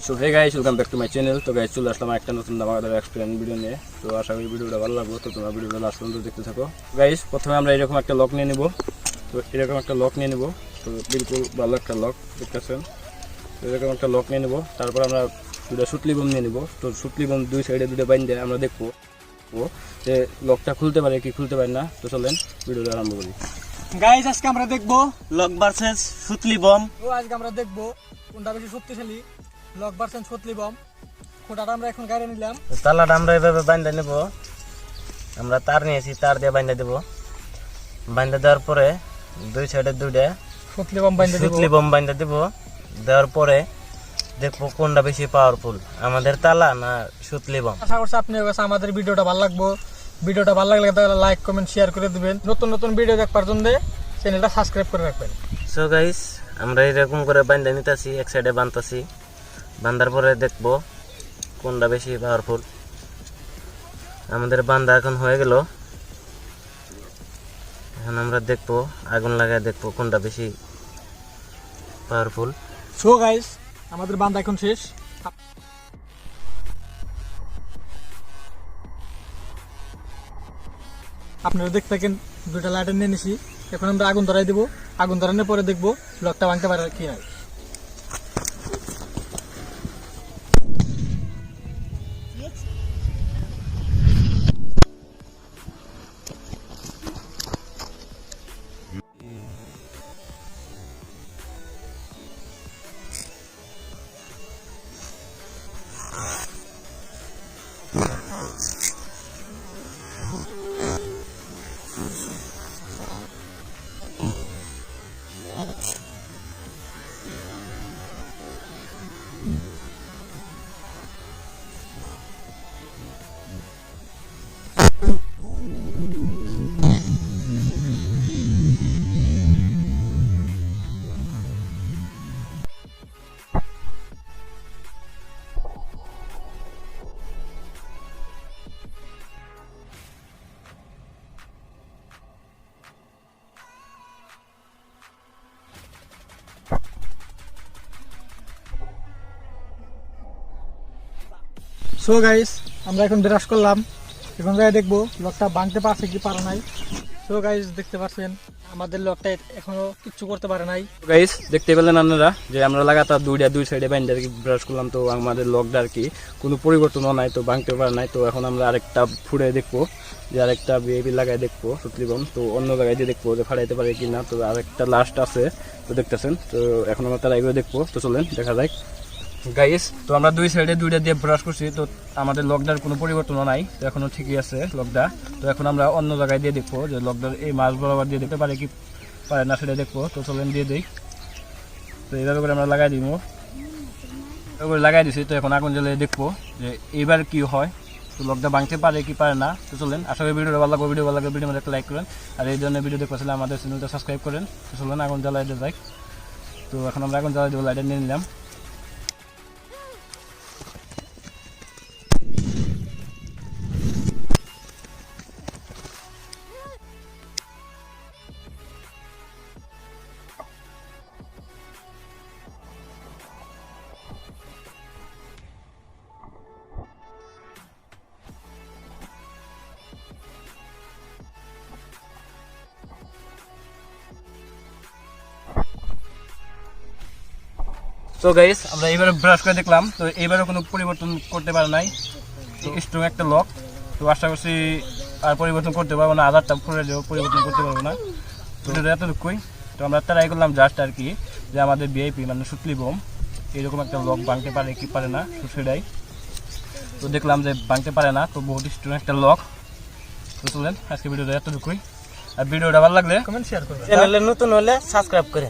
So hey guys, welcome back to my channel. তো guys, চলে আসলাম একটা নতুন আমাদের এক্সপ্লেন ভিডিও নিয়ে। তো আশা করি ভিডিওটা ভালো লাগবে, তো তোমরা ভিডিওটা লাস্ট পর্যন্ত দেখতে থাকো। গাইস, প্রথমে আমরা এরকম একটা লক নিয়ে নিব। তো এরকম একটা লক নিয়ে নিব, তো বিলকুল ভালো একটা লক দেখতেছেন। তো এরকম একটা লক নিয়ে নিব। তারপর আমরা দুটো সুতলি বোম নিয়ে নিব। তো সুতলি বোম দুই সাইডে দুটো বাইন দিয়ে আমরা দেখবো যে লকটা খুলতে পারে কি খুলতে পারে না। তো চলেন ভিডিওটা আরম্ভ করি। গাইস, আজকে আমরা দেখবো লক ভার্সেস সুতলি বম। তো আজকে আমরা দেখবো কোনটা বেশি শক্তিশালী, লক ভার্সেস সুতলি বম। খোঁটাটা আমরা এখন গাড়ি নিলাম। তালাটা আমরা এভাবে বাইন্ধা নেব। আমরা তার নিয়েছি, তার দিয়ে বাইন্ধা দেব। বাইন্ধা দেওয়ার পরে দুই সাইডে দুইটা সুতলি বম বাইন্ধে দেব। সুতলি বম বাইন্ধা দেব। দেওয়ার পরে দেখবো কোনটা বেশি পাওয়ারফুল, আমাদের তালা না সুতলি বম। আশা করছি আপনার কাছে আমাদের ভিডিওটা ভালো লাগবে। ভিডিওটা ভালো লাগলে তাহলে লাইক কমেন্ট শেয়ার করে দিবেন। নতুন নতুন ভিডিও দেখবার জন্য চ্যানেলটা সাবস্ক্রাইব করে রাখবেন। সো গাইস, আমরা এরকম করে বাইন্ধা নিতেছি, এক সাইডে বাঁধতেছি। বাঁধার পরে দেখবো কোনটা বেশি পাওয়ারফুল। আমাদের বান্ধা এখন হয়ে গেল। এখন আমরা দেখবো, আগুন লাগায় দেখবো কোনটা বেশি পাওয়ারফুল। সো গাইস, আমাদের বান্ধা এখন শেষ। আপনারা দেখতে থাকেন, দুইটা লাইটার নিয়ে নিছি। এখন আমরা আগুন ধরাই দেবো। আগুন ধরানোর পরে দেখবো লকটা ভাঙতে পারে কি নাই। সো গাইস, আমরা এখন ব্রাশ করলাম। এখন যাই দেখবো লকটা ভাঙতে পারছে কি পারে নাই। সো গাইস, দেখতে পাচ্ছেন আমাদের লকটা এখনো কিচ্ছু করতে পারে নাই। গাইস, দেখতে পেলেন আপনারা যে আমরা লাগাতার দুই সাইডে বাইন্ডে ব্রাশ করলাম। তো আমাদের লকটা আর কি কোনো পরিবর্তনও নাই, তো ভাঙতে পারে নাই। তো এখন আমরা আরেকটা ফুড়ে দেখবো, যে আরেকটা বিএপি লাগাই দেখবো সুতলি বম। তো অন্য জায়গায় দিয়ে দেখবো যে ফাড়াইতে পারে কি না। তো আরেকটা লাস্ট আছে, তো দেখতেছেন। তো এখন আমরা তারা এগুলো দেখবো। তো চলেন দেখা যায়। গাইস, তো আমরা দুই সাইডে দুইটা দিয়ে ব্রাশ করছি। তো আমাদের লকডার কোনো পরিবর্তনও নাই, তো এখনো ঠিকই আছে লকডা। তো এখন আমরা অন্য জায়গায় দিয়ে দেখবো যে লকডার এই মাছ বরাবর দিয়ে দেখতে পারে কি পারে না, সেটা দেখবো। তো চলেন দিয়ে দিই। তো এইভাবে করে আমরা লাগাই দিব, এভাবে লাগাই দিছি। তো এখন আগুন জ্বালিয়ে দেখবো যে এইবার কি হয়, তো লকডা ভাঙতে পারে কি পারে না। তো চলেন, আশা করি ভিডিওটা ভালো লাগবে। ভিডিও ভালো লাগবে ভিডিও একটা লাইক করেন, আর এই ধরনের ভিডিও দেখতে চাইলে আমাদের চ্যানেলটা সাবস্ক্রাইব করেন। তো চলেন আগুন জ্বালাই দিয়ে যাই। তো এখন আমরা আগুন জ্বালাই দেবো, লাইটার নিয়ে নিলাম। তো গাইস, আমরা এইবারে ব্রাশ করে দেখলাম। তো এইবারে কোনো পরিবর্তন করতে পারে নাই, স্ট্রং একটা লক। তো আশা করছি আর পরিবর্তন করতে পারবো না, আধারটা ফুলে যাবো, পরিবর্তন করতে পারবো না। তো এটা এতটুকুই। তো আমরা ট্রাই করলাম জাস্ট আর কি, যে আমাদের বিআইপি মানে সুতলি বম এরকম একটা লক ভাঙতে পারে কি পারে না, সেটাই। তো দেখলাম যে ভাঙতে পারে না, তো বহুত স্ট্রং একটা লক। তো চলেন আজকে ভিডিওটা এতটুকুই। আর ভিডিওটা ভালো লাগলে কমেন্ট শেয়ার করবেন। চ্যানেলে নতুন হলে সাবস্ক্রাইব করেন।